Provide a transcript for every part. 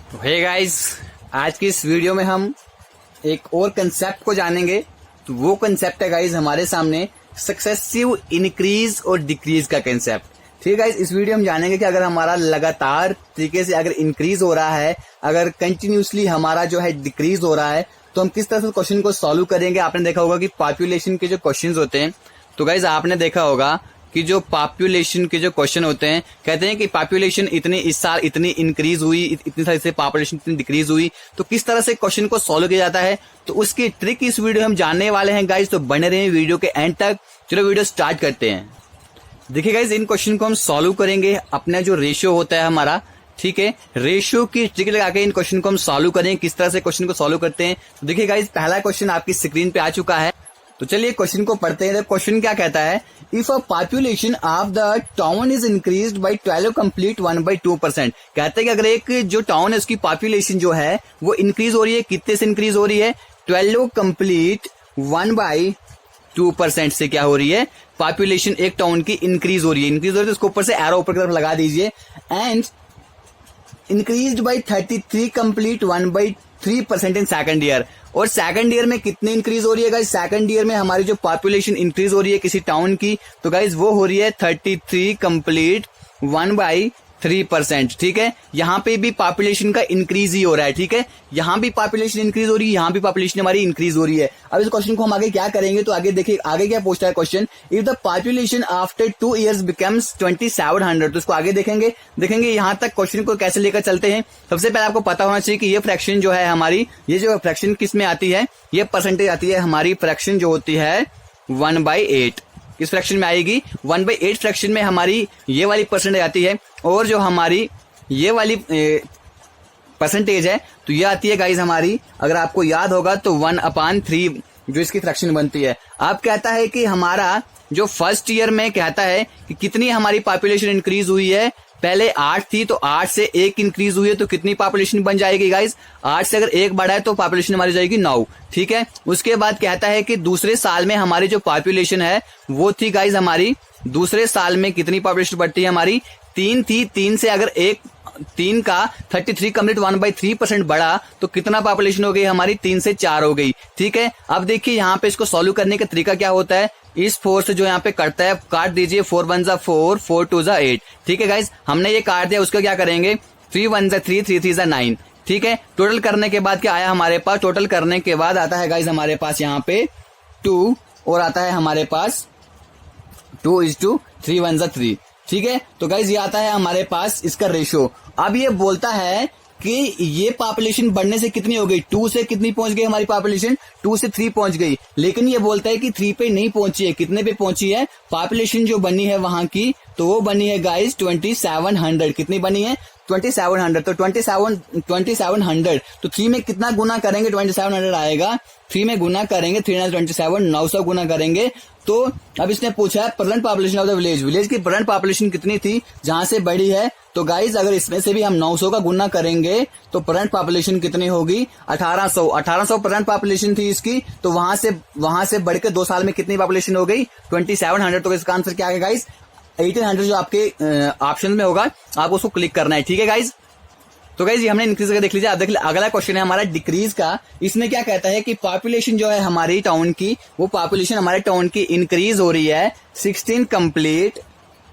तो hey guys, आज की इस वीडियो में हम एक और कंसेप्ट को जानेंगे। तो वो कंसेप्ट है गाइस हमारे सामने सक्सेसिव इंक्रीज और डिक्रीज का कंसेप्ट। ठीक है गाइस, इस वीडियो में जानेंगे कि अगर हमारा लगातार तरीके से अगर इंक्रीज हो रहा है, अगर कंटिन्यूसली हमारा जो है डिक्रीज हो रहा है, तो हम किस तरह से क्वेश्चन को सॉल्व करेंगे। आपने देखा होगा कि पॉपुलेशन के जो क्वेश्चन होते हैं, तो गाइस आपने देखा होगा कि जो पॉपुलेशन के जो क्वेश्चन होते हैं, कहते हैं कि पॉपुलेशन इतनी इस साल इतनी इंक्रीज हुई, इतनी साल से पॉपुलेशन इतनी डिक्रीज हुई। तो किस तरह से क्वेश्चन को सॉल्व किया जाता है, तो उसकी ट्रिक इस वीडियो हम जानने वाले हैं गाइस। तो बने रहे वीडियो के एंड तक। चलो वीडियो स्टार्ट करते हैं। देखिए गाइस, इन क्वेश्चन को हम सॉल्व करेंगे। अपना जो रेशियो होता है हमारा, ठीक है, रेशियो की ट्रिक लगा के इन क्वेश्चन को हम सॉल्व करेंगे। किस तरह से क्वेश्चन को सॉल्व करते हैं, तो देखिए गाइस, पहला क्वेश्चन आपकी स्क्रीन पे आ चुका है। तो चलिए क्वेश्चन को पढ़ते हैं। क्वेश्चन क्या कहता है, if a population of the town is increased by 12 complete 1/2%। कहते हैं कि अगर एक जो टाउन है उसकी पॉपुलेशन जो है वो इंक्रीज हो रही है, कितने से इंक्रीज हो रही है, 12 कंप्लीट 1/2% से क्या हो रही है, पॉपुलेशन एक टाउन की इंक्रीज हो रही है। इंक्रीज हो रही है तो उसको ऊपर से एरो ऊपर की तरफ लगा दीजिए। And increased by 33 complete 1/3% in second year. और सेकंड ईयर में कितनी इंक्रीज हो रही है गाइस, सेकंड ईयर में हमारी जो पॉपुलेशन इंक्रीज हो रही है किसी टाउन की, तो गाइस वो हो रही है 33 कंप्लीट 1/3%। ठीक है, यहाँ पे भी पॉपुलेशन का इंक्रीज ही हो रहा है। ठीक है, यहाँ भी पॉपुलेशन इंक्रीज हो रही है, यहाँ भी पॉपुलेशन हमारी इंक्रीज हो रही है। अब इस क्वेश्चन को हम आगे क्या करेंगे, तो आगे देखिए आगे क्या पूछता है question, if the population after 2 years becomes 2700। तो इसको आगे देखेंगे यहाँ तक क्वेश्चन को कैसे लेकर चलते हैं। सबसे पहले आपको पता होना चाहिए कि ये फ्रैक्शन जो है हमारी, ये जो फ्रैक्शन किस में आती है, ये परसेंटेज आती है हमारी। फ्रैक्शन जो होती है 1/8 किस फ्रैक्शन में आएगी, 1/8 फ्रैक्शन में हमारी ये वाली परसेंटेज आती है। और जो हमारी ये वाली परसेंटेज है, तो ये आती है गाइज हमारी, अगर आपको याद होगा तो 1/3 जो इसकी फ्रैक्शन बनती है। अब कहता है कि हमारा जो फर्स्ट ईयर में कहता है कि कितनी हमारी पॉपुलेशन इंक्रीज हुई है। पहले 8 थी, तो 8 से 1 इंक्रीज हुई है, तो कितनी पॉपुलेशन बन जाएगी गाइज, 8 से अगर 1 बढ़ा है तो पॉपुलेशन हमारी जाएगी 9। ठीक है, उसके बाद कहता है कि दूसरे साल में हमारी जो पॉपुलेशन है वो थी गाइज हमारी, दूसरे साल में कितनी पॉपुलेशन बढ़ती है हमारी, 3 थी। 3 से अगर 3 का 33 कंप्लीट 1/3% बढ़ा तो कितना पॉपुलेशन हो गई हमारी, 3 से 4 हो गई। ठीक है, अब देखिए यहाँ पे इसको सॉल्व करने का तरीका क्या होता है, इस 4 से जो यहाँ पे कटता है काट दीजिए, 4 1 जा 4, 4 2 जा 8। ठीक है गाइज, हमने ये काट दिया, उसका क्या करेंगे, 3 1 जा 3, 3 3 जा 9। ठीक है, टोटल करने के बाद क्या आया हमारे पास, टोटल करने के बाद आता है गाइज हमारे पास यहाँ पे 2 और आता है हमारे पास 2:3 1 जा 3। ठीक है, तो गाइज ये आता है हमारे पास इसका रेशियो। अब ये बोलता है कि ये पॉपुलेशन बढ़ने से कितनी हो गई, 2 से कितनी पहुंच गई हमारी पॉपुलेशन, 2 से 3 पहुंच गई। लेकिन ये बोलता है कि 3 पे नहीं पहुंची है, कितने पे पहुंची है पॉपुलेशन जो बनी है वहां की, तो वो बनी है गाइज 2700। कितनी बनी है, 2700। तो 2700 तो 3 में कितना गुना करेंगे, 2700 आएगा। 3 में गुना करेंगे, 3 9 27, 900 गुना करेंगे। तो अब इसने पूछा है present population of the village की प्रेजेंट पॉपुलेशन कितनी थी जहां से बढ़ी है। तो गाइज अगर इसमें से भी हम 900 का गुना करेंगे तो प्रेजेंट पॉपुलेशन कितनी होगी, 1800 प्रेजेंट पॉपुलेशन थी इसकी। तो वहां से बढ़ के 2 साल में कितनी पॉपुलेशन हो गई, 2700। तो इसका आंसर क्या है गाइज, 1800 जो आपके ऑप्शन में होगा, आप उसको क्लिक करना है। ठीक है गाइज, तो गाइज ये हमने इंक्रीज करके देख लीजिए। अब देख लीजिए अगला क्वेश्चन है हमारा डिक्रीज का। इसमें क्या कहता है कि पॉपुलेशन जो है हमारी टाउन की, वो पॉपुलेशन हमारे टाउन की इंक्रीज हो रही है 16 कंप्लीट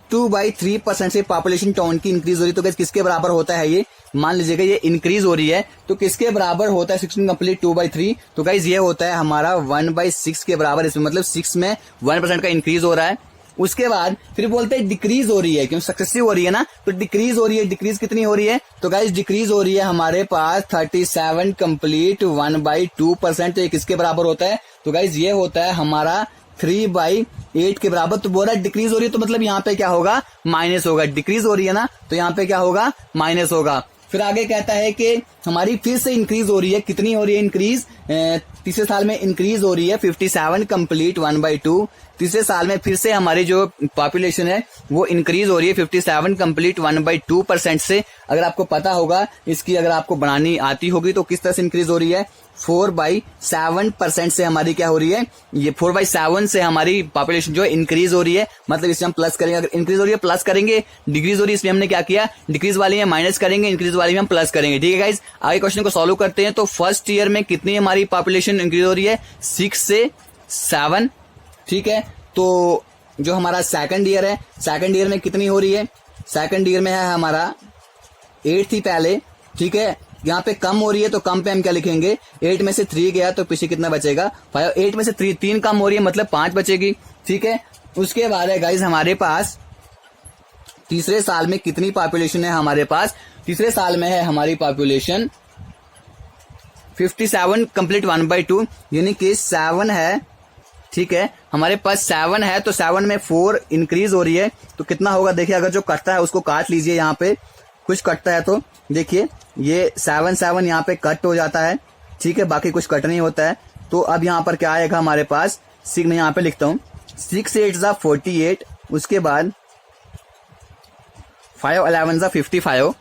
2/3% से पॉपुलेशन टाउन की इंक्रीज हो रही है। तो गाइज किसके बराबर होता है ये, मान लीजिएगा ये इंक्रीज हो रही है तो किसके बराबर होता है, 16 कंप्लीट 2/3। तो गाइज ये होता है हमारा 1/6 के बराबर। इसमें मतलब 6 में 1% का इंक्रीज हो रहा है। उसके बाद फिर बोलते हैं डिक्रीज हो रही है, क्योंकि सक्सेसिव हो रही है ना, तो डिक्रीज हो रही है। डिक्रीज कितनी हो रही है, तो गाइज डिक्रीज हो रही है हमारे पास 37 कंप्लीट 1/2%। तो ये किसके बराबर होता है, तो गाइज ये होता है हमारा 3/8 के बराबर। तो बोल रहा है डिक्रीज हो रही है, तो मतलब यहाँ पे क्या होगा, माइनस होगा। डिक्रीज हो रही है ना, तो यहाँ पे क्या होगा, माइनस होगा। फिर आगे कहता है कि हमारी फिर से इंक्रीज हो रही है, कितनी हो रही है इंक्रीज, तीसरे साल में इंक्रीज हो रही है 57 कंप्लीट 1/2। तीसरे साल में फिर से हमारी जो पॉपुलेशन है वो इंक्रीज हो रही है 57 कंप्लीट 1/2% से। अगर आपको पता होगा इसकी, अगर आपको बनानी आती होगी तो किस तरह से इंक्रीज हो रही है, 4/7% से हमारी क्या हो रही है, ये 4/7 से हमारी पॉपुलेशन जो है इंक्रीज हो रही है। मतलब इसमें हम प्लस करेंगे, अगर इंक्रीज हो रही है प्लस करेंगे, डिक्रीज हो रही है इसमें हमने क्या किया, डिक्रीज वाली में माइनस करेंगे, इंक्रीज वाली में हम प्लस करेंगे। ठीक है गाइज, आगे क्वेश्चन को सॉल्व करते हैं। तो फर्स्ट ईयर में कितनी हमारी पॉपुलेशन इंक्रीज हो रही है, 6 से 7। ठीक है, तो जो हमारा सेकंड ईयर है, सेकंड ईयर में कितनी हो रही है, सेकंड ईयर में है हमारा 8 थी पहले। ठीक है, यहाँ पे कम हो रही है तो कम पे हम क्या लिखेंगे, 8 में से 3 गया तो पीछे कितना बचेगा 5। 8 में से 3 कम हो रही है मतलब 5 बचेगी। ठीक है, उसके बाद है गाइज हमारे पास तीसरे साल में कितनी पॉपुलेशन है हमारे पास, तीसरे साल में है हमारी पॉपुलेशन 57 कंप्लीट 1/2 यानी कि 7 है। ठीक है, हमारे पास 7 है तो 7 में 4 इंक्रीज हो रही है तो कितना होगा, देखिए अगर जो कटता है उसको काट लीजिए, यहाँ पे कुछ कटता है तो देखिए ये 7 यहाँ पे कट हो जाता है। ठीक है, बाकी कुछ कट नहीं होता है। तो अब यहाँ पर क्या आएगा हमारे पास, 6 में यहाँ पे लिखता हूँ 6 8 जा 48, उसके बाद 5 11 जा 55।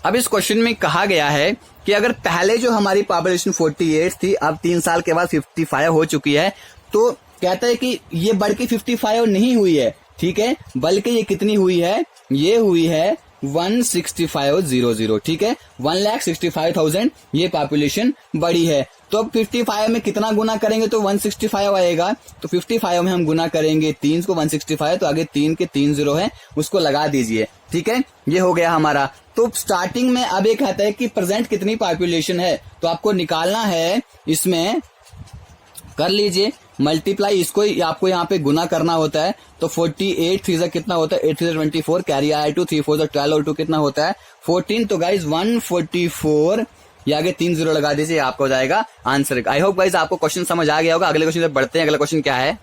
अब इस क्वेश्चन में कहा गया है कि अगर पहले जो हमारी पॉपुलेशन 48 थी, अब 3 साल के बाद 55 हो चुकी है, तो कहता है कि ये बढ़ के 55 नहीं हुई है। ठीक है, बल्कि ये कितनी हुई है, ये हुई है 165,000। ठीक है, 1,65,000 ये पॉपुलेशन बढ़ी है। तो अब 55 में कितना गुना करेंगे तो 165 आएगा। तो 55 में हम गुना करेंगे 3 को 165, तो आगे 3 के 3 0 है, उसको लगा दीजिए। ठीक है, ये हो गया हमारा। तो स्टार्टिंग में अब ये कहता है कि प्रेजेंट कितनी पॉपुलेशन है, तो आपको निकालना है, इसमें कर लीजिए मल्टीप्लाई, इसको आपको यहाँ पे गुना करना होता है। तो 48 3 से कितना होता है, 8 3 24, कैरी आया 2, 3 4 12 और 2 कितना होता है 14। तो गाइज 144, ये आगे 3 0 लगा दीजिए, आपको हो जाएगा आंसर। आई होप गाइज आपको क्वेश्चन समझ आ गया होगा। अगले क्वेश्चन पे बढ़ते हैं। अगला क्वेश्चन क्या है,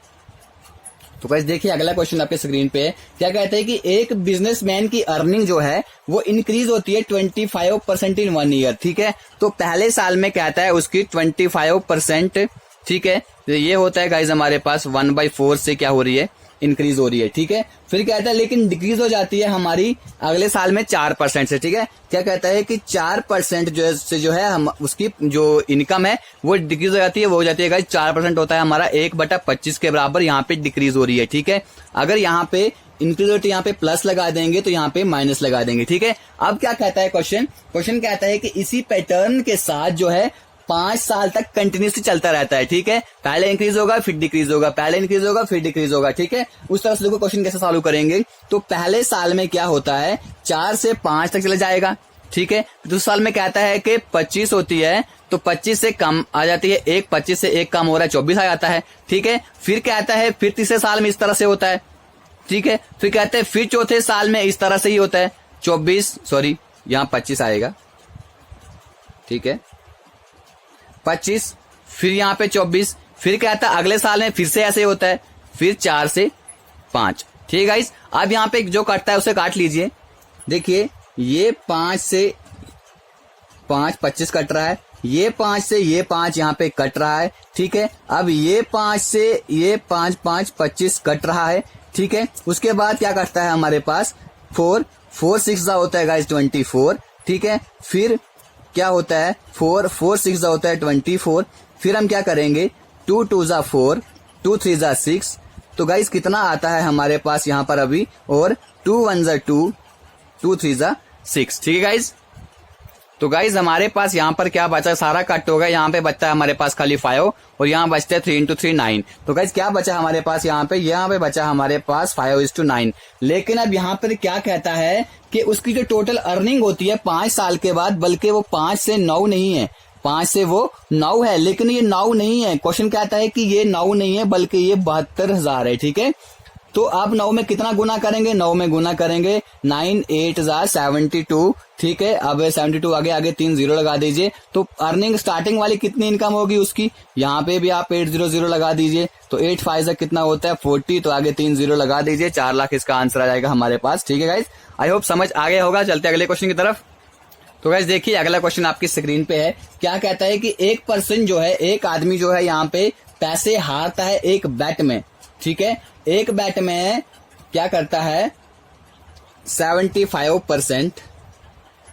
तो गाइस देखिए अगला क्वेश्चन आपके स्क्रीन पे है। क्या कहते हैं कि एक बिजनेसमैन की अर्निंग जो है वो इंक्रीज होती है 25% इन 1 ईयर। ठीक है, तो पहले साल में कहता है उसकी 25%। ठीक है, तो ये होता है गाइज हमारे पास 1/4 से क्या हो रही है, इंक्रीज हो रही है। ठीक है, फिर कहता है लेकिन डिक्रीज हो जाती है हमारी अगले साल में 4% से। ठीक है, क्या कहता है कि 4% जो है हम उसकी जो इनकम है वो डिक्रीज हो जाती है, वो हो जाती है गाइज 4% होता है हमारा 1/25 के बराबर यहाँ पे डिक्रीज हो रही है। ठीक है, अगर यहाँ पे इंक्रीज होती है यहाँ पे प्लस लगा देंगे तो यहाँ पे माइनस लगा देंगे। ठीक है, अब क्या कहता है क्वेश्चन कहता है कि इसी पैटर्न के साथ जो है 5 साल तक कंटिन्यूसली चलता रहता है। ठीक है, पहले इंक्रीज होगा फिर डिक्रीज होगा, पहले इंक्रीज होगा फिर डिक्रीज होगा। ठीक है, उस तरह से देखो क्वेश्चन कैसे सॉल्व करेंगे। तो पहले साल में क्या होता है 4 से 5 तक चला जाएगा। ठीक है, दूसरे साल में कहता है कि 25 होती है तो 25 से कम आ जाती है, 25 से 1 कम हो रहा है 24 आ जाता है। ठीक है, फिर कहता है फिर तीसरे साल में इस तरह से होता है। ठीक है, फिर कहते हैं फिर चौथे साल में इस तरह से ही होता है 24, सॉरी यहाँ 25 आएगा। ठीक है, 25, फिर यहाँ पे 24, फिर कहता है अगले साल में फिर से ऐसे होता है, फिर 4 से 5। ठीक है गाइस, अब यहाँ पे जो कटता है उसे काट लीजिए। देखिए ये 5 से 5 25 कट रहा है, ये 5 से ये 5 यहाँ पे कट रहा है। ठीक है, अब ये 5 से ये 5 5 25 कट रहा है। ठीक है, उसके बाद क्या कटता है हमारे पास 4 6 होता है गाइस 24। ठीक है, फिर क्या होता है 4 6 होता है 24। फिर हम क्या करेंगे 2 2 4, 2 3 6। तो गाइस कितना आता है हमारे पास यहाँ पर अभी, और 2 1 2, 2 3 6। ठीक है गाइस, तो गाइज हमारे पास यहाँ पर क्या बचा, सारा कट होगा, यहाँ पे बचता है हमारे पास खाली 5 और यहाँ बचता है 3 × 3 9। तो गाइज क्या बचा हमारे पास यहाँ पे बचा हमारे पास 5:9। लेकिन अब यहाँ पर क्या कहता है कि उसकी जो टोटल अर्निंग होती है 5 साल के बाद, बल्कि वो 5 से 9 नहीं है, 5 से वो 9 है, लेकिन ये 9 नहीं है। क्वेश्चन कहता है कि ये 9 नहीं है बल्कि ये 72,000 है। ठीक है, तो आप 9 में कितना गुना करेंगे, 9 में गुना करेंगे 9 8 72। ठीक है, अब 72 आगे 3 0 लगा दीजिए। तो अर्निंग स्टार्टिंग वाली कितनी इनकम होगी उसकी, यहाँ पे भी आप 800 लगा दीजिए। तो 8 5 से कितना होता है 40, तो आगे 3 0 लगा दीजिए, 4 लाख इसका आंसर आ जाएगा हमारे पास। ठीक है गाइज, आई होप समझ आ गया होगा। चलते अगले क्वेश्चन की तरफ। तो गाइज देखिए अगला क्वेश्चन आपकी स्क्रीन पे है। क्या कहता है कि एक पर्सन जो है, एक आदमी जो है यहाँ पे पैसे हारता है एक बेट में। ठीक है। एक बैट में क्या करता है 75%,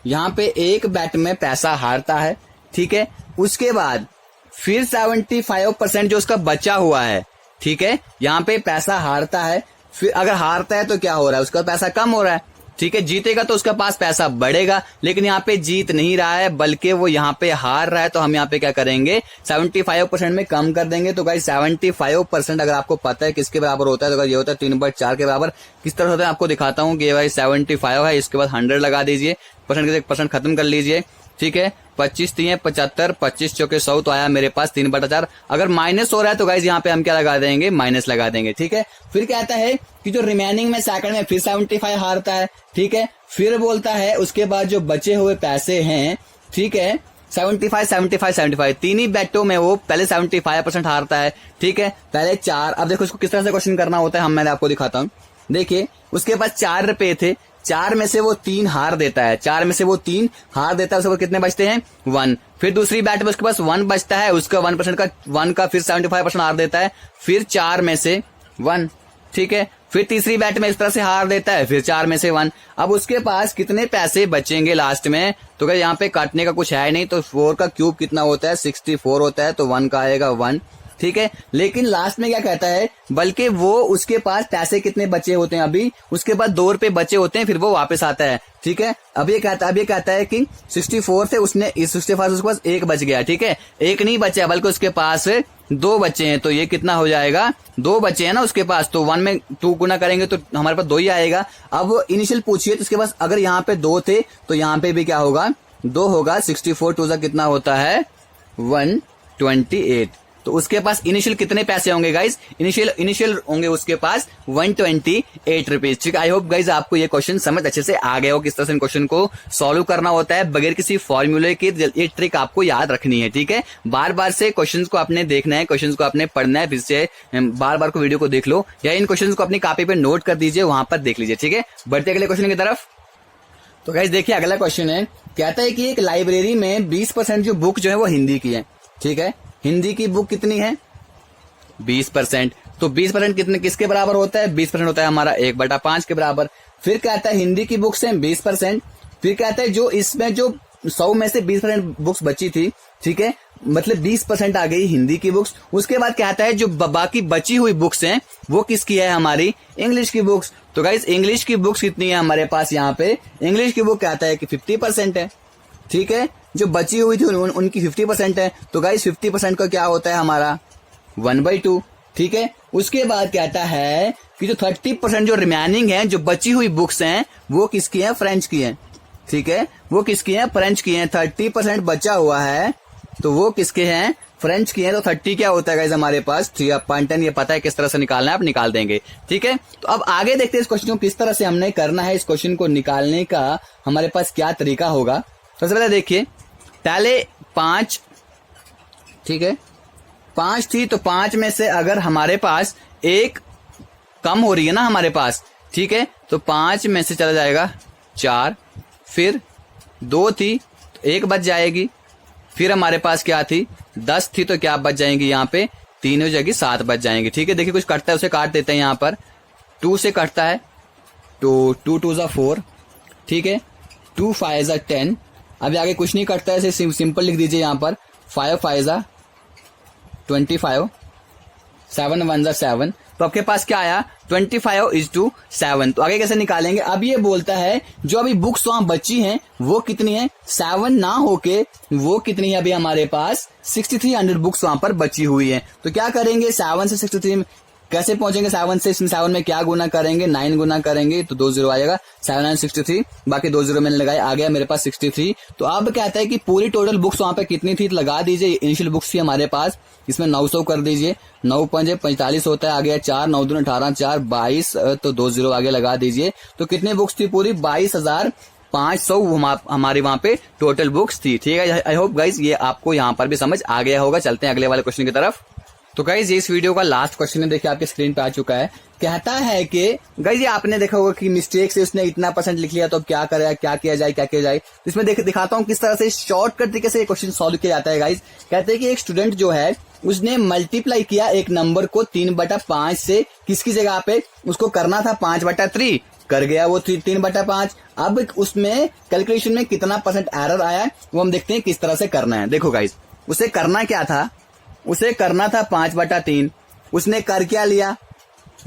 यहां पे एक बैट में पैसा हारता है, ठीक है। उसके बाद फिर 75% जो उसका बचा हुआ है, ठीक है, यहां पे पैसा हारता है। फिर अगर हारता है तो क्या हो रहा है, उसका पैसा कम हो रहा है, ठीक है। जीतेगा तो उसका पास पैसा बढ़ेगा, लेकिन यहाँ पे जीत नहीं रहा है बल्कि वो यहाँ पे हार रहा है, तो हम यहाँ पे क्या करेंगे 75% में कम कर देंगे। तो गाइस 75% अगर आपको पता है किसके बराबर होता है, तो अगर ये होता है 3/4 के बराबर। किस तरह होता है आपको दिखाता हूँ कि भाई 75 है, इसके बाद 100 लगा दीजिए, परसेंट खत्म कर लीजिए, ठीक है। 25 3 75, 25 चौके 100, तो आया मेरे पास 3/4। अगर माइनस हो रहा है तो गाइज यहाँ पे हम क्या लगा देंगे, माइनस लगा देंगे, ठीक है। फिर क्या आता है कि जो रिमेनिंग में सेकंड में फिर 75 हारता है, ठीक है। फिर बोलता है उसके बाद जो बचे हुए पैसे हैं, ठीक है, 75 तीन ही बैटों में वो पहले 75% हारता है, ठीक है। पहले 4, अब देखो इसको किस तरह से क्वेश्चन करना होता है, मैं आपको दिखाता हूँ। देखिए उसके पास 4 रुपए थे, 4 में से वो 3 हार देता है, 4 में से वो 3 हार देता है, उसके बाद कितने बचते हैं 1। फिर दूसरी बैट में उसके पास 1 बचता है, उसका 1% का फिर 75% हार देता है, फिर 4 में से 1, ठीक है। फिर तीसरी बैट में इस तरह से हार देता है, फिर 4 में से 1। अब उसके पास कितने पैसे बचेंगे लास्ट में, तो क्या यहाँ पे काटने का कुछ है नहीं, तो 4 का क्यूब कितना होता है 64 होता है, तो 1 का आएगा 1, ठीक है। लेकिन लास्ट में क्या कहता है, बल्कि वो उसके पास पैसे कितने बचे होते हैं, अभी उसके पास 2 रुपए बचे होते हैं, फिर वो वापस आता है, ठीक है। अब ये कहता है कि 64 से उसने इस 65 उसके पास 1 बच गया, ठीक है। 1 नहीं बचा बल्कि उसके पास 2 बचे हैं, तो ये कितना हो जाएगा, 2 बचे हैं ना उसके पास, तो 1 में 2 गुना करेंगे तो हमारे पास 2 ही आएगा। अब इनिशियल पूछिए तो उसके पास अगर यहाँ पे 2 थे तो यहाँ पे भी क्या होगा 2 होगा। 64 2 सा कितना होता है 128, तो उसके पास इनिशियल कितने पैसे होंगे गाइज, इनिशियल होंगे उसके पास 128 रुपीज, ठीक है। आई होप गाइज आपको ये क्वेश्चन समझ अच्छे से आ गया हो, किस तरह से इन क्वेश्चन को सॉल्व करना होता है बगैर किसी फॉर्मूले की। ये ट्रिक आपको याद रखनी है, ठीक है। बार बार से क्वेश्चन को आपने देखना है, क्वेश्चन को आपने पढ़ना है, फिर से बार बार को वीडियो को देख लो या इन क्वेश्चन को अपनी कॉपी पे नोट कर दीजिए, वहां पर देख लीजिए, ठीक है। बढ़ते अगले क्वेश्चन की तरफ। तो गाइज देखिए अगला क्वेश्चन है, कहता है कि एक लाइब्रेरी में 20% जो बुक जो है वो हिंदी की है, ठीक है। हिंदी की बुक कितनी है 20%, तो 20% कितने किसके बराबर होता है, 20% होता है हमारा 1/5 के बराबर। फिर कहता है हिंदी की बुक्स हैं 20%, फिर कहता है जो इसमें जो 100 में से 20% बुक्स बची थी, ठीक है, मतलब 20% आ गई हिंदी की बुक्स। उसके बाद कहता है जो बाकी बची हुई बुक्स हैं वो किसकी है, हमारी इंग्लिश की बुक्स। तो गाइस इंग्लिश की बुक्स कितनी है हमारे पास, यहाँ पे इंग्लिश की बुक कहता है कि 50% है, ठीक है। जो बची हुई थी उनकी 50% है, तो गाइस 50% का क्या होता है हमारा 1/2, ठीक है। उसके बाद कहता है कि जो 30% जो रिमेनिंग है, जो बची हुई बुक्स हैं वो किसकी हैं, फ्रेंच की हैं, ठीक है। वो किसकी हैं, फ्रेंच की हैं। 30% बचा हुआ है तो वो किसके हैं, फ्रेंच की हैं। तो 30 क्या होता है गाइस हमारे पास 3/10, ये पता है किस तरह से निकालना है, आप निकाल देंगे, ठीक है। तो अब आगे देखते हैं इस क्वेश्चन को किस तरह से हमने करना है। इस क्वेश्चन को निकालने का हमारे पास क्या तरीका होगा। सबसे पहले देखिए पहले 5, ठीक है, 5 थी, तो 5 में से अगर हमारे पास 1 कम हो रही है ना हमारे पास, ठीक है, तो 5 में से चला जाएगा 4, फिर 2 थी तो 1 बच जाएगी, फिर हमारे पास क्या थी 10 थी तो क्या बच जाएंगी, यहाँ पे 3 हो जाएगी, 7 बच जाएंगी, ठीक है। देखिए कुछ कटता है उसे काट देते हैं, यहाँ पर 2 से कटता है तो 2 2 ज़ा 4, ठीक है, 2 5 ज़ा 10। अभी आगे कुछ नहीं कटता है, इसे सिंपल लिख दीजिए यहाँ पर 5 5 ज़ा 25, 7 1 ज़ा 7, तो आपके पास क्या आया 25:7। तो आगे कैसे निकालेंगे, अब ये बोलता है जो अभी बुक्स वहां बची हैं वो कितनी है, 7 ना होके वो कितनी है, अभी हमारे पास 6300 बुक्स वहां पर बची हुई है। तो क्या करेंगे 7 से 63 कैसे पहुंचेंगे, 7 से 7 में क्या गुना करेंगे, 9 गुना करेंगे तो 2 0 आएगा, 7 9 63, बाकी 2 0 मैंने लगाए, आ गया मेरे पास 63। तो अब कहता है कि पूरी टोटल बुक्स वहां पे कितनी थी, तो लगा दीजिए, इनिशियल बुक्स थी हमारे पास, इसमें 900 कर दीजिए, 9 5 45 होता है, आ गया 4 9 2 18 4 22, तो 2 0 आगे लगा दीजिए। तो कितनी बुक्स थी पूरी 22,500 हमारी वहां पे टोटल बुक्स थी, ठीक है। आई होप गाइज ये आपको यहाँ पर भी समझ आ गया होगा। चलते हैं अगले वाले क्वेश्चन की तरफ। तो गाइज इस वीडियो का लास्ट क्वेश्चन है, देखिए आपके स्क्रीन पे आ चुका है। कहता है कि गाइज ये आपने देखा होगा कि मिस्टेक से उसने इतना % लिख लिया, तो अब क्या करें, क्या किया जाए। तो इसमें दिखाता हूँ किस तरह से शॉर्टकट तरीके से क्वेश्चन सॉल्व किया जाता है गाइज। कहते हैं कि एक स्टूडेंट जो है उसने मल्टीप्लाई किया एक नंबर को 3/5 से, किसकी जगह पे उसको करना था 5/3, कर गया वो 3/5। अब उसमें कैलकुलेशन में कितना % एरर आया है वो हम देखते हैं किस तरह से करना है। देखो गाइस, उसे करना क्या था, उसे करना था 5/3, उसने कर क्या लिया,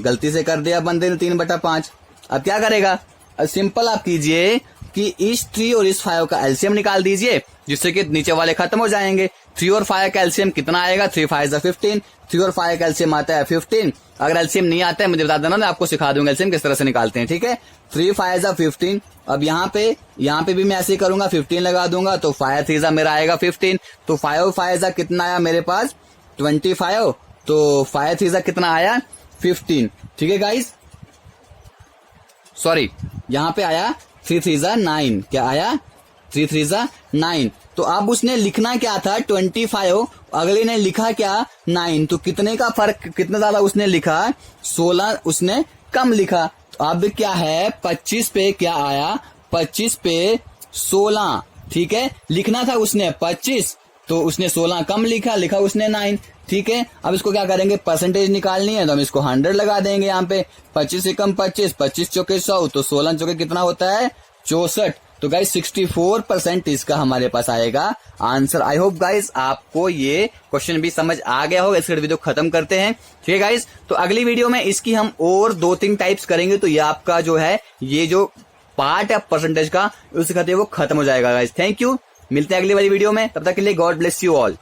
गलती से कर दिया बंदे ने 3/5। अब क्या करेगा, सिंपल आप कीजिए कि इस 3 और इस 5 का एलसीएम निकाल दीजिए, जिससे कि नीचे वाले खत्म हो जाएंगे। 3 और 5 का एलसीएम कितना आएगा, 3 5 15, 3 और 5 का एलसीएम आता है 15। अगर एलसीएम नहीं आता है मुझे बता देना, मैं आपको सिखा दूंगा एलसीएम किस तरह से निकालते हैं, ठीक है। 3 5 15। अब यहाँ पे भी मैं ऐसे ही करूंगा, 15 लगा दूंगा, तो 5 3 मेरा आएगा 15। तो 5 5 कितना आया मेरे पास 25, तो 5 3 कितना आया 15, ठीक है गाइस। सॉरी, यहाँ पे आया 3 3 9, क्या आया 3 3 9। तो अब उसने लिखना क्या था 25, अगले ने लिखा क्या 9, तो कितने का फर्क, कितना ज्यादा उसने लिखा 16 उसने कम लिखा। तो अब क्या है 25 पे क्या आया 25 पे 16, ठीक है। लिखना था उसने 25, तो उसने 16 कम लिखा उसने 9, ठीक है। अब इसको क्या करेंगे, परसेंटेज निकालनी है तो हम इसको 100 लगा देंगे यहाँ पे। 25 से कम 25, 25 चौके 100, तो 16 चौके कितना होता है 64। तो गाइस 64% इसका हमारे पास आएगा आंसर। आई होप गाइस आपको ये क्वेश्चन भी समझ आ गया होगा। इसके वीडियो खत्म करते हैं, ठीक है गाइस। तो अगली वीडियो में इसकी हम और 2-3 टाइप्स करेंगे, तो ये आपका जो है ये जो पार्ट है परसेंटेज का उसके खाते वो खत्म हो जाएगा गाइस। थैंक यू, मिलते हैं अगली वाली वीडियो में, तब तक के लिए गॉड ब्लेस यू ऑल।